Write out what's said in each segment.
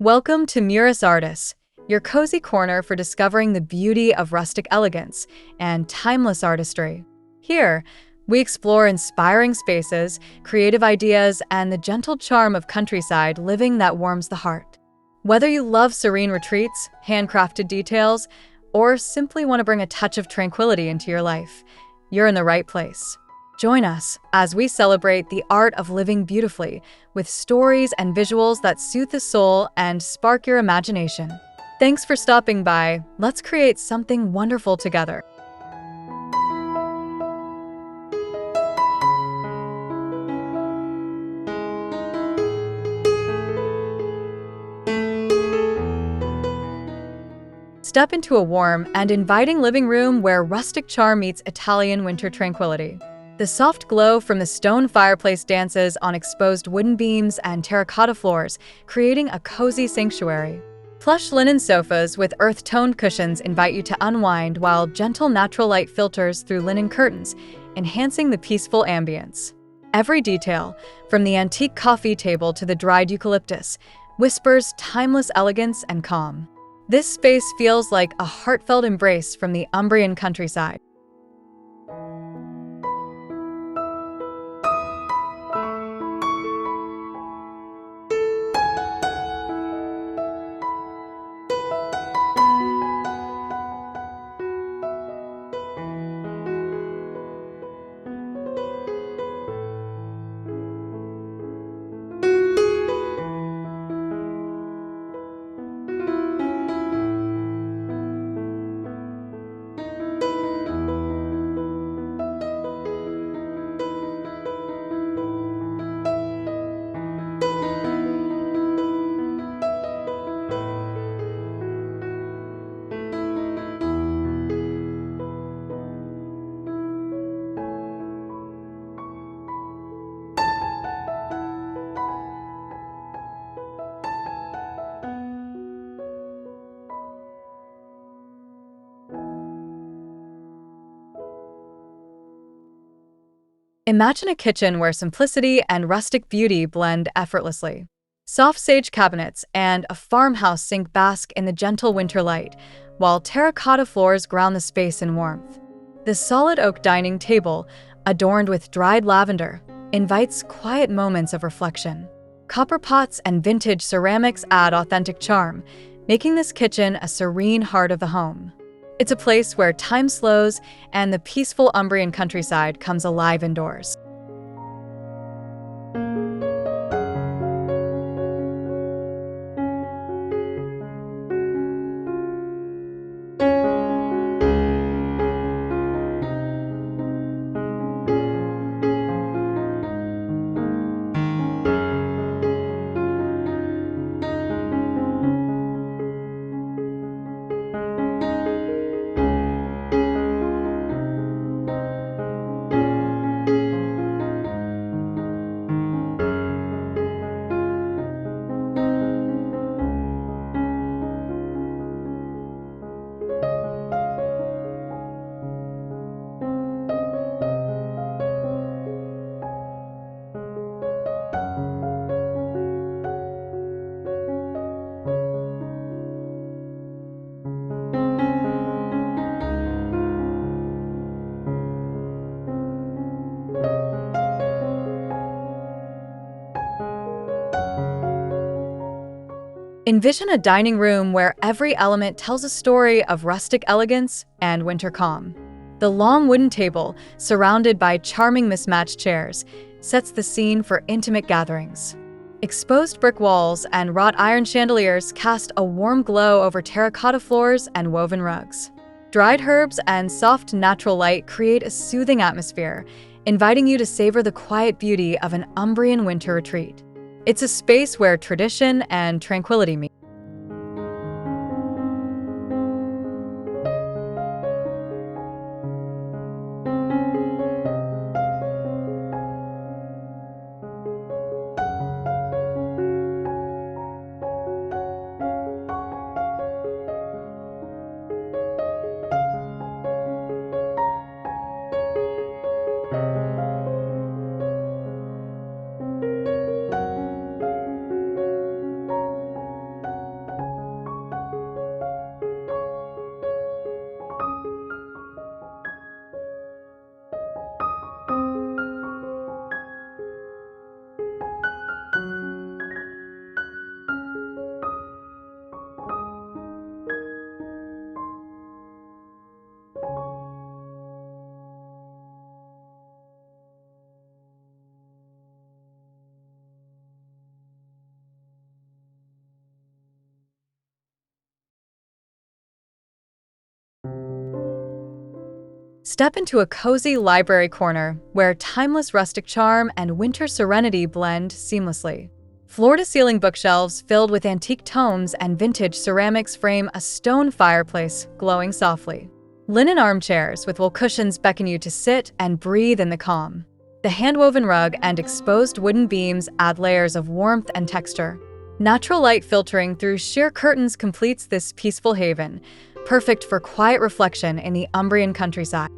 Welcome to Muris Artis, your cozy corner for discovering the beauty of rustic elegance and timeless artistry. Here, we explore inspiring spaces, creative ideas, and the gentle charm of countryside living that warms the heart. Whether you love serene retreats, handcrafted details, or simply want to bring a touch of tranquility into your life, you're in the right place. Join us as we celebrate the art of living beautifully with stories and visuals that soothe the soul and spark your imagination. Thanks for stopping by. Let's create something wonderful together. Step into a warm and inviting living room where rustic charm meets Italian winter tranquility. The soft glow from the stone fireplace dances on exposed wooden beams and terracotta floors, creating a cozy sanctuary. Plush linen sofas with earth-toned cushions invite you to unwind while gentle natural light filters through linen curtains, enhancing the peaceful ambience. Every detail, from the antique coffee table to the dried eucalyptus, whispers timeless elegance and calm. This space feels like a heartfelt embrace from the Umbrian countryside. Imagine a kitchen where simplicity and rustic beauty blend effortlessly. Soft sage cabinets and a farmhouse sink bask in the gentle winter light, while terracotta floors ground the space in warmth. The solid oak dining table, adorned with dried lavender, invites quiet moments of reflection. Copper pots and vintage ceramics add authentic charm, making this kitchen a serene heart of the home. It's a place where time slows and the peaceful Umbrian countryside comes alive indoors. Envision a dining room where every element tells a story of rustic elegance and winter calm. The long wooden table, surrounded by charming mismatched chairs, sets the scene for intimate gatherings. Exposed brick walls and wrought iron chandeliers cast a warm glow over terracotta floors and woven rugs. Dried herbs and soft natural light create a soothing atmosphere, inviting you to savor the quiet beauty of an Umbrian winter retreat. It's a space where tradition and tranquility meet. Step into a cozy library corner where timeless rustic charm and winter serenity blend seamlessly. Floor-to-ceiling bookshelves filled with antique tomes and vintage ceramics frame a stone fireplace glowing softly. Linen armchairs with wool cushions beckon you to sit and breathe in the calm. The hand-woven rug and exposed wooden beams add layers of warmth and texture. Natural light filtering through sheer curtains completes this peaceful haven, perfect for quiet reflection in the Umbrian countryside.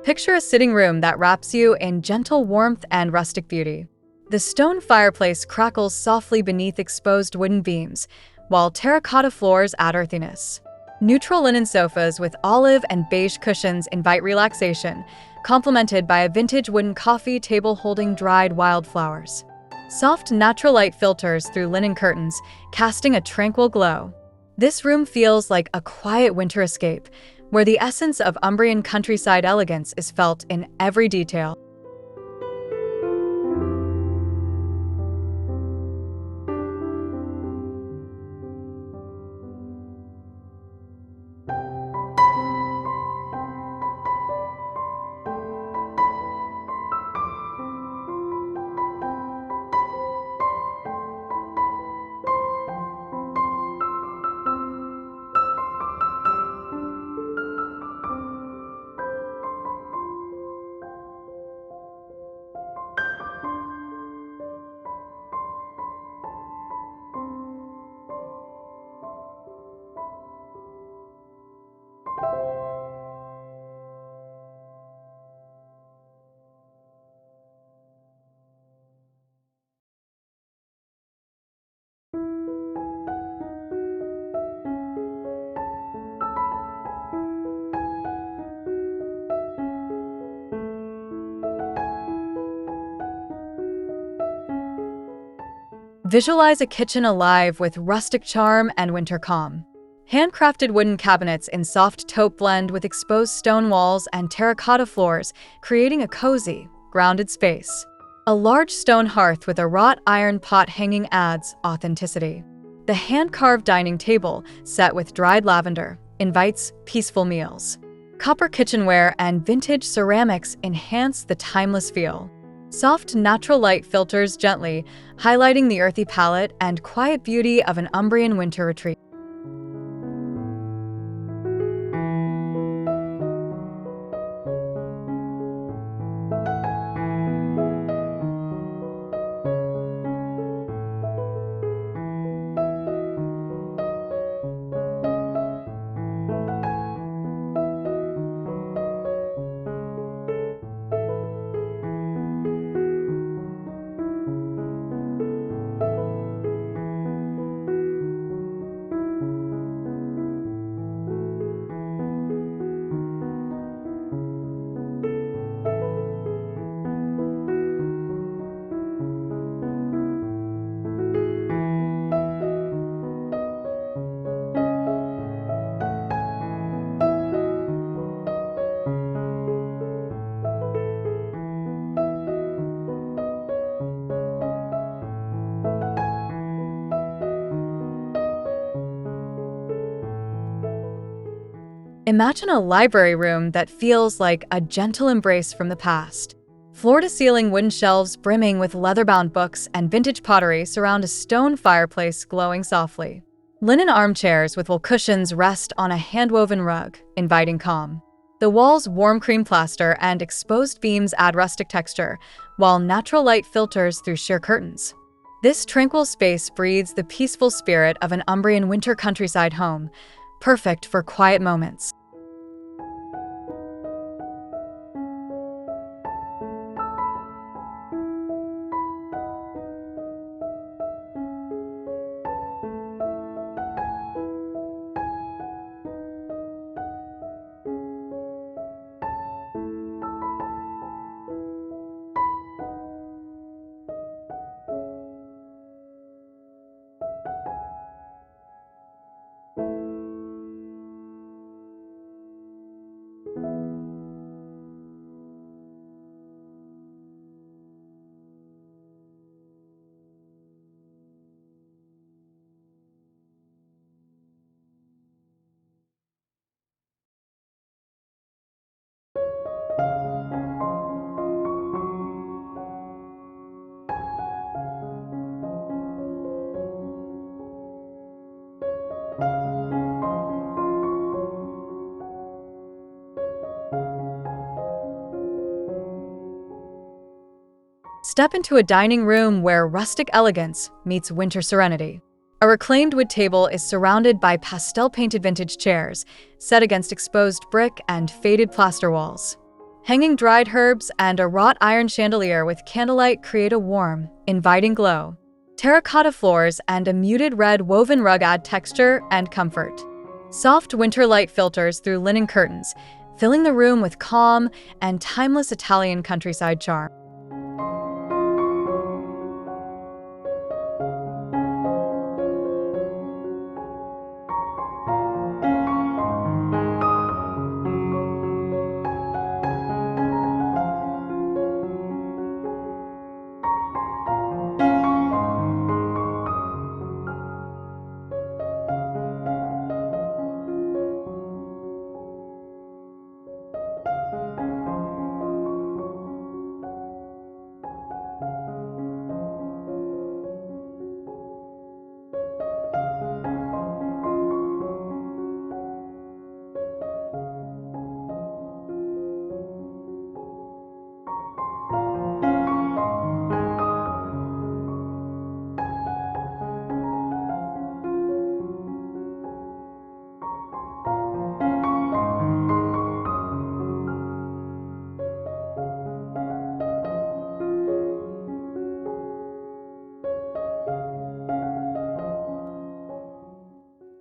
Picture a sitting room that wraps you in gentle warmth and rustic beauty. The stone fireplace crackles softly beneath exposed wooden beams, while terracotta floors add earthiness. Neutral linen sofas with olive and beige cushions invite relaxation, complemented by a vintage wooden coffee table holding dried wildflowers. Soft natural light filters through linen curtains, casting a tranquil glow. This room feels like a quiet winter escape, where the essence of Umbrian countryside elegance is felt in every detail. Visualize a kitchen alive with rustic charm and winter calm. Handcrafted wooden cabinets in soft taupe blend with exposed stone walls and terracotta floors, creating a cozy, grounded space. A large stone hearth with a wrought iron pot hanging adds authenticity. The hand-carved dining table, set with dried lavender, invites peaceful meals. Copper kitchenware and vintage ceramics enhance the timeless feel. Soft natural light filters gently, highlighting the earthy palette and quiet beauty of an Umbrian winter retreat. Imagine a library room that feels like a gentle embrace from the past. Floor-to-ceiling wooden shelves brimming with leather-bound books and vintage pottery surround a stone fireplace glowing softly. Linen armchairs with wool cushions rest on a hand-woven rug, inviting calm. The walls' warm cream plaster and exposed beams add rustic texture, while natural light filters through sheer curtains. This tranquil space breathes the peaceful spirit of an Umbrian winter countryside home, perfect for quiet moments. Step into a dining room where rustic elegance meets winter serenity. A reclaimed wood table is surrounded by pastel-painted vintage chairs, set against exposed brick and faded plaster walls. Hanging dried herbs and a wrought iron chandelier with candlelight create a warm, inviting glow. Terracotta floors and a muted red woven rug add texture and comfort. Soft winter light filters through linen curtains, filling the room with calm and timeless Italian countryside charm.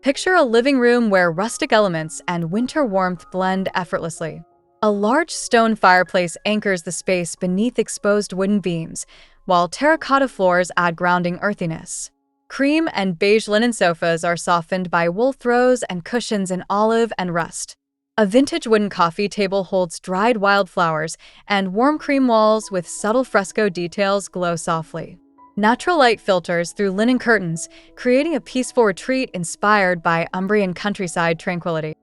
Picture a living room where rustic elements and winter warmth blend effortlessly. A large stone fireplace anchors the space beneath exposed wooden beams, while terracotta floors add grounding earthiness. Cream and beige linen sofas are softened by wool throws and cushions in olive and rust. A vintage wooden coffee table holds dried wildflowers, and warm cream walls with subtle fresco details glow softly. Natural light filters through linen curtains, creating a peaceful retreat inspired by Umbrian countryside tranquility.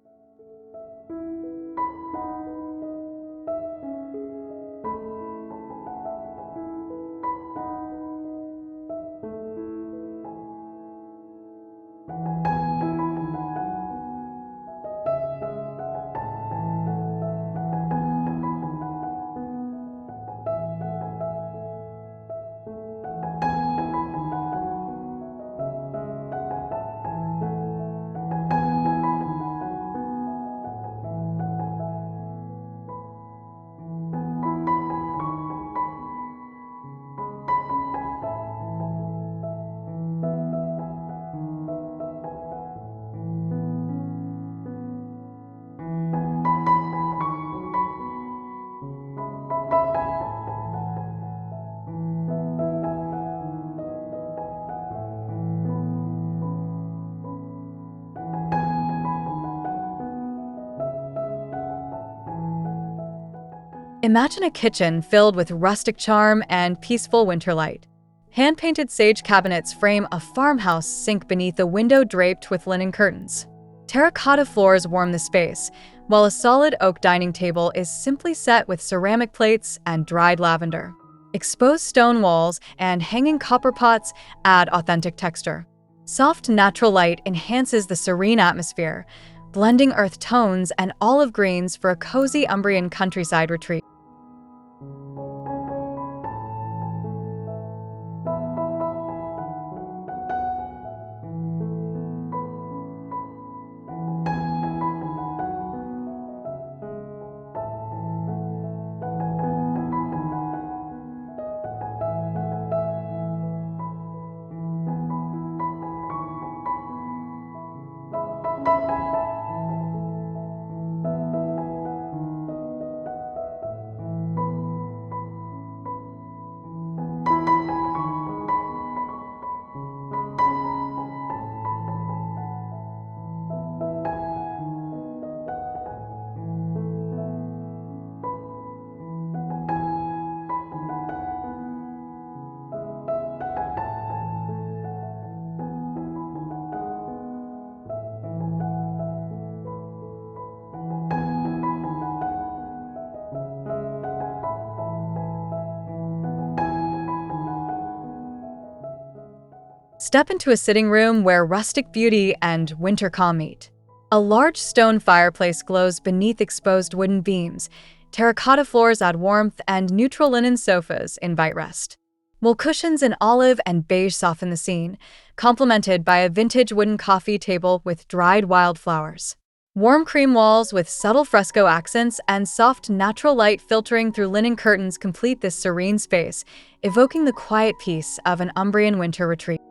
Imagine a kitchen filled with rustic charm and peaceful winter light. Hand-painted sage cabinets frame a farmhouse sink beneath a window draped with linen curtains. Terracotta floors warm the space, while a solid oak dining table is simply set with ceramic plates and dried lavender. Exposed stone walls and hanging copper pots add authentic texture. Soft natural light enhances the serene atmosphere, blending earth tones and olive greens for a cozy Umbrian countryside retreat. Step into a sitting room where rustic beauty and winter calm meet. A large stone fireplace glows beneath exposed wooden beams, terracotta floors add warmth, and neutral linen sofas invite rest. Wool cushions in olive and beige soften the scene, complemented by a vintage wooden coffee table with dried wildflowers. Warm cream walls with subtle fresco accents and soft natural light filtering through linen curtains complete this serene space, evoking the quiet peace of an Umbrian winter retreat.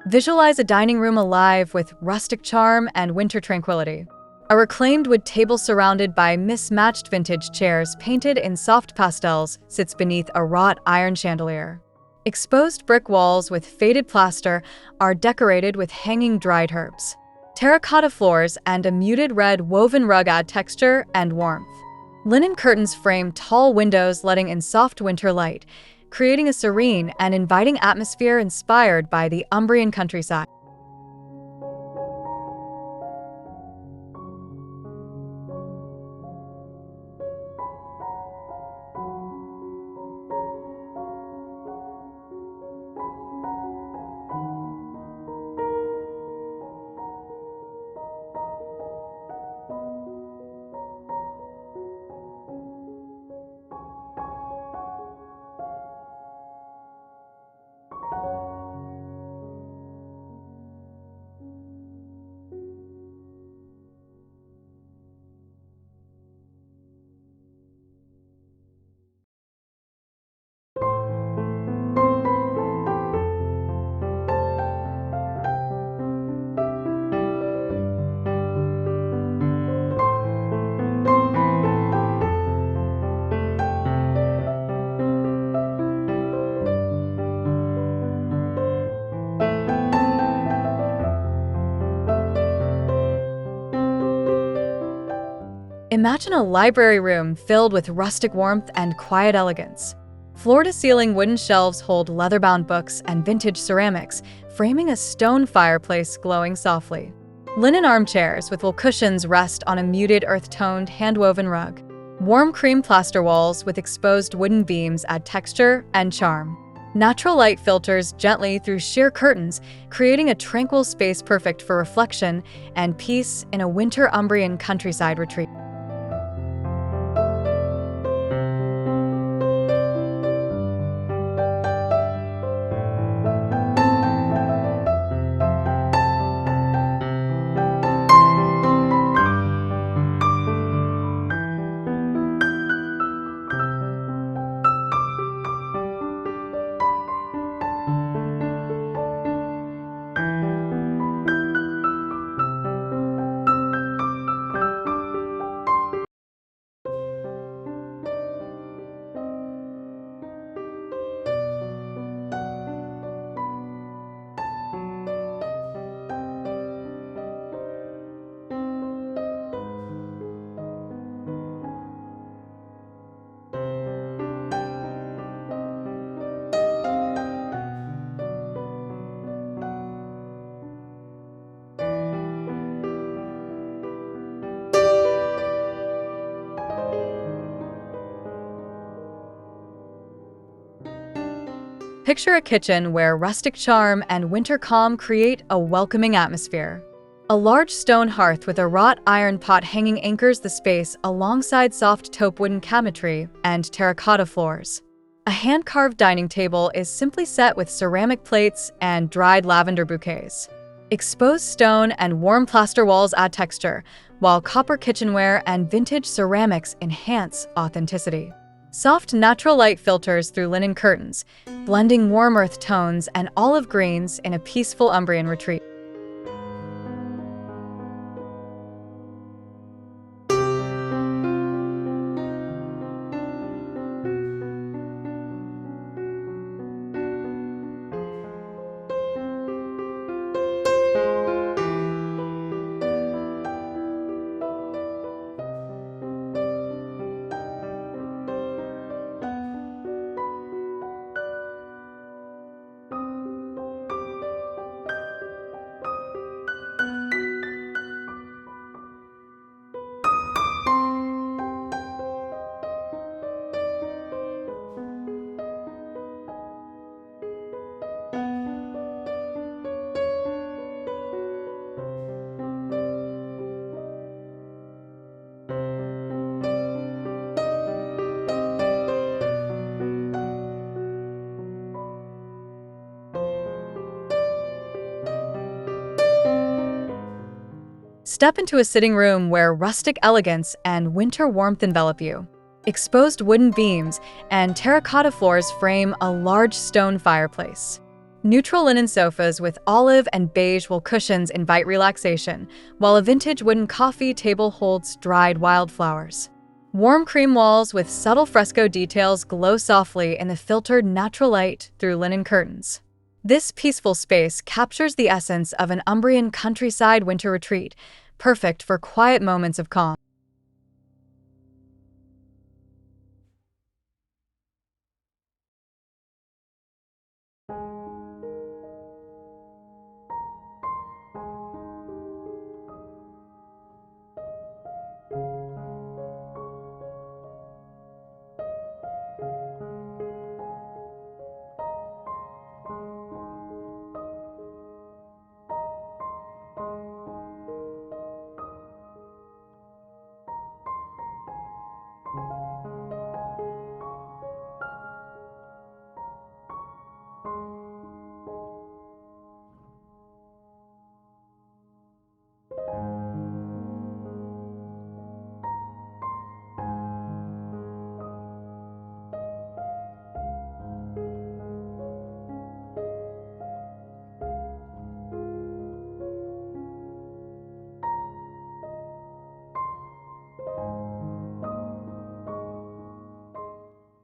Visualize a dining room alive with rustic charm and winter tranquility. A reclaimed wood table surrounded by mismatched vintage chairs painted in soft pastels sits beneath a wrought iron chandelier. Exposed brick walls with faded plaster are decorated with hanging dried herbs. Terracotta floors and a muted red woven rug add texture and warmth. Linen curtains frame tall windows letting in soft winter light, creating a serene and inviting atmosphere inspired by the Umbrian countryside. Imagine a library room filled with rustic warmth and quiet elegance. Floor-to-ceiling wooden shelves hold leather-bound books and vintage ceramics, framing a stone fireplace glowing softly. Linen armchairs with wool cushions rest on a muted earth-toned hand-woven rug. Warm cream plaster walls with exposed wooden beams add texture and charm. Natural light filters gently through sheer curtains, creating a tranquil space perfect for reflection and peace in a winter Umbrian countryside retreat. Picture a kitchen where rustic charm and winter calm create a welcoming atmosphere. A large stone hearth with a wrought iron pot hanging anchors the space alongside soft taupe wooden cabinetry and terracotta floors. A hand-carved dining table is simply set with ceramic plates and dried lavender bouquets. Exposed stone and warm plaster walls add texture, while copper kitchenware and vintage ceramics enhance authenticity. Soft natural light filters through linen curtains, blending warm earth tones and olive greens in a peaceful Umbrian retreat. Step into a sitting room where rustic elegance and winter warmth envelop you. Exposed wooden beams and terracotta floors frame a large stone fireplace. Neutral linen sofas with olive and beige wool cushions invite relaxation, while a vintage wooden coffee table holds dried wildflowers. Warm cream walls with subtle fresco details glow softly in the filtered natural light through linen curtains. This peaceful space captures the essence of an Umbrian countryside winter retreat, perfect for quiet moments of calm.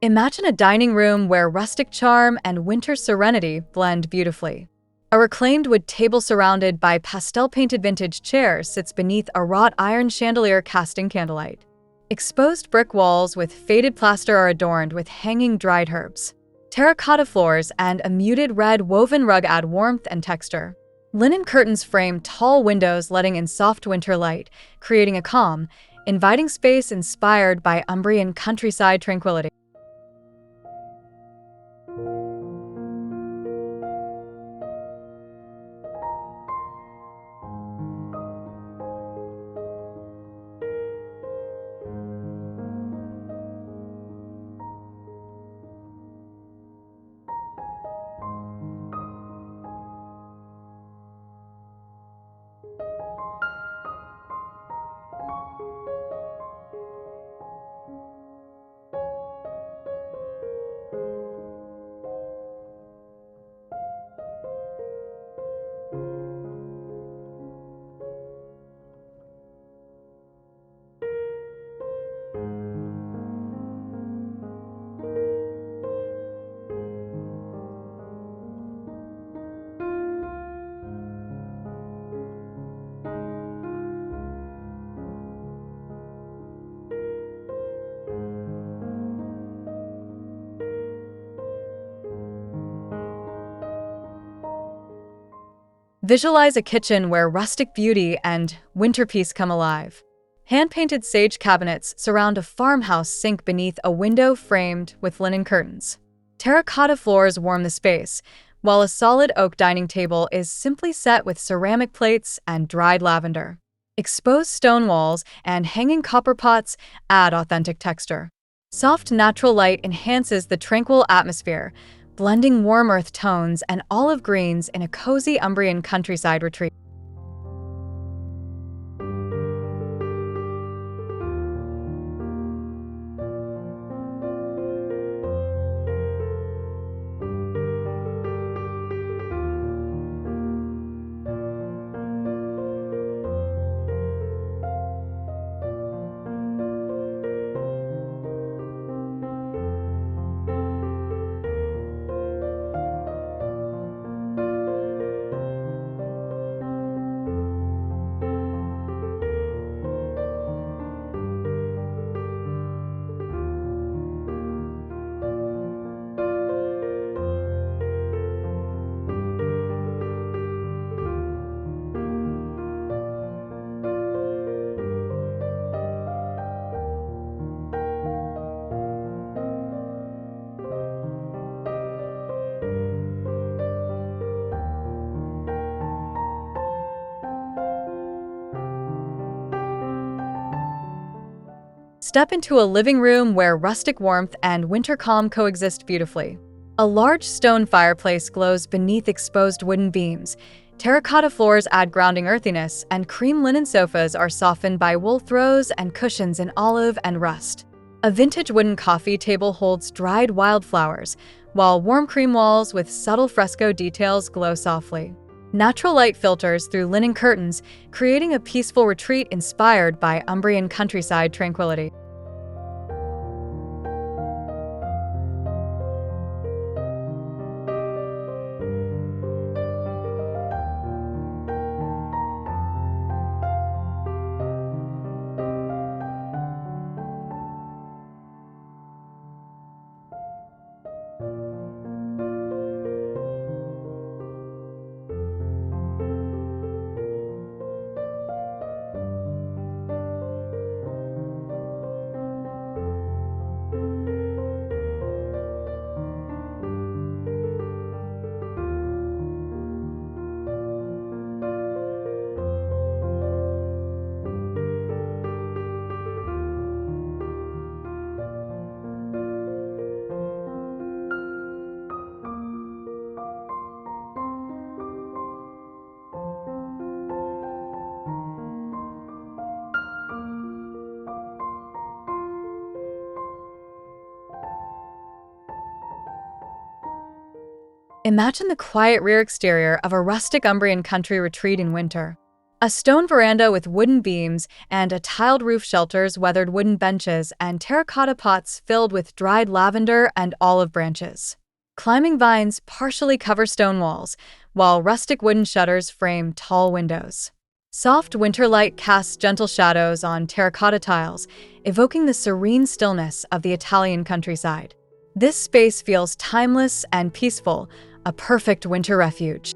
Imagine a dining room where rustic charm and winter serenity blend beautifully. A reclaimed wood table surrounded by pastel-painted vintage chairs sits beneath a wrought iron chandelier casting candlelight. Exposed brick walls with faded plaster are adorned with hanging dried herbs. Terracotta floors and a muted red woven rug add warmth and texture. Linen curtains frame tall windows letting in soft winter light, creating a calm, inviting space inspired by Umbrian countryside tranquility. Visualize a kitchen where rustic beauty and winter peace come alive. Hand-painted sage cabinets surround a farmhouse sink beneath a window framed with linen curtains. Terracotta floors warm the space, while a solid oak dining table is simply set with ceramic plates and dried lavender. Exposed stone walls and hanging copper pots add authentic texture. Soft natural light enhances the tranquil atmosphere, blending warm earth tones and olive greens in a cozy Umbrian countryside retreat. Step into a living room where rustic warmth and winter calm coexist beautifully. A large stone fireplace glows beneath exposed wooden beams. Terracotta floors add grounding earthiness, and cream linen sofas are softened by wool throws and cushions in olive and rust. A vintage wooden coffee table holds dried wildflowers, while warm cream walls with subtle fresco details glow softly. Natural light filters through linen curtains, creating a peaceful retreat inspired by Umbrian countryside tranquility. Imagine the quiet rear exterior of a rustic Umbrian country retreat in winter. A stone veranda with wooden beams and a tiled roof shelters weathered wooden benches and terracotta pots filled with dried lavender and olive branches. Climbing vines partially cover stone walls, while rustic wooden shutters frame tall windows. Soft winter light casts gentle shadows on terracotta tiles, evoking the serene stillness of the Italian countryside. This space feels timeless and peaceful, a perfect winter refuge.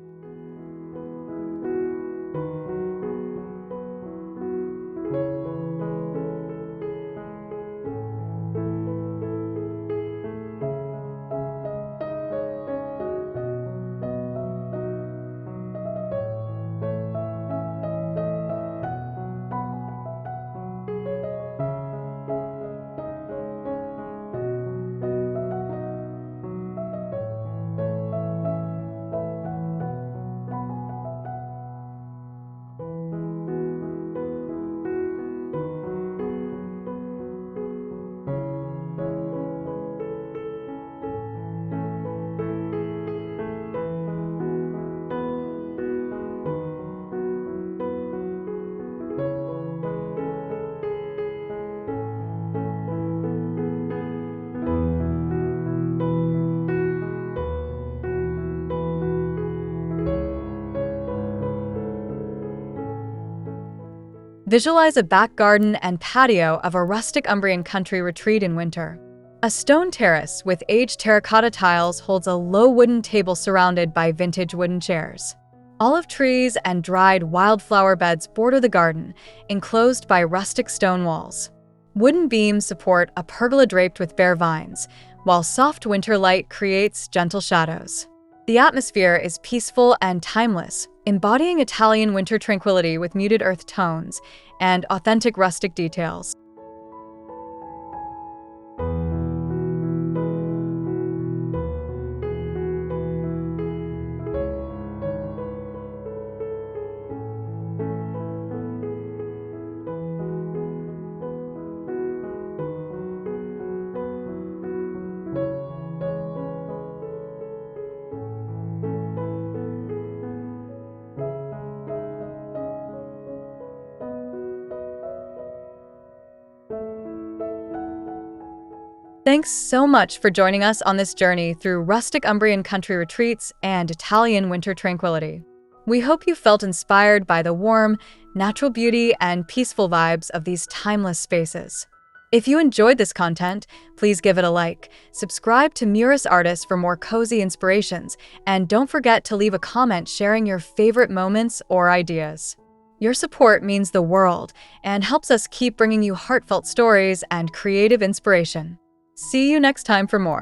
Visualize a back garden and patio of a rustic Umbrian country retreat in winter. A stone terrace with aged terracotta tiles holds a low wooden table surrounded by vintage wooden chairs. Olive trees and dried wildflower beds border the garden, enclosed by rustic stone walls. Wooden beams support a pergola draped with bare vines, while soft winter light creates gentle shadows. The atmosphere is peaceful and timeless, embodying Italian winter tranquility with muted earth tones and authentic rustic details. Thanks so much for joining us on this journey through rustic Umbrian country retreats and Italian winter tranquility. We hope you felt inspired by the warm, natural beauty and peaceful vibes of these timeless spaces. If you enjoyed this content, please give it a like, subscribe to Muris Artists for more cozy inspirations, and don't forget to leave a comment sharing your favorite moments or ideas. Your support means the world and helps us keep bringing you heartfelt stories and creative inspiration. See you next time for more.